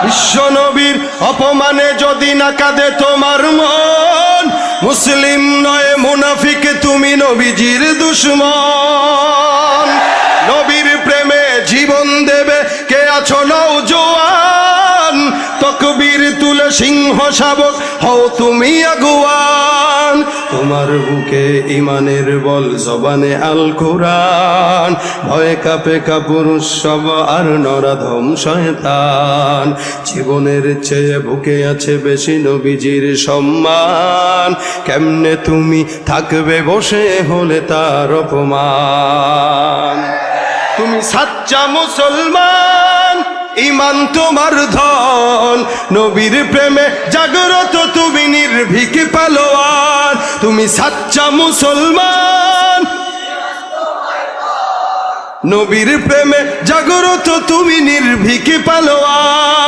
বিশ্ব নবীর অপমানে যদি না কাঁদে তোমার মন, মুসলিম নয় মুনাফিক তুমি নবীজির দুশমন। নবীর প্রেমে জীবন দেবে কে আছো নওজোয়ান, তকবীর তুলে সিংহ শাবক হও তুমি আগুয়ান। তোমার বুকে ইমানের বল, জবানে আল কোরআন, ভয়ে কাঁপে কাপুরুষ সব আর নরাধম শয়তান। জীবনের চেয়ে বুকে আছে বেশি নবীজির সম্মান, কেমনে তুমি থাকবে বসে হলে তার অপমান। তুমি সাচ্চা মুসলমান, ইমান তোমার ধন, নবীর প্রেমে জাগ্রত তুমি নির্ভীক পালোয়ান। তুমি সাচ্চা মুসলমান, নবীর প্রেমে জাগ্রত তুমি নির্ভীক পালোয়ান।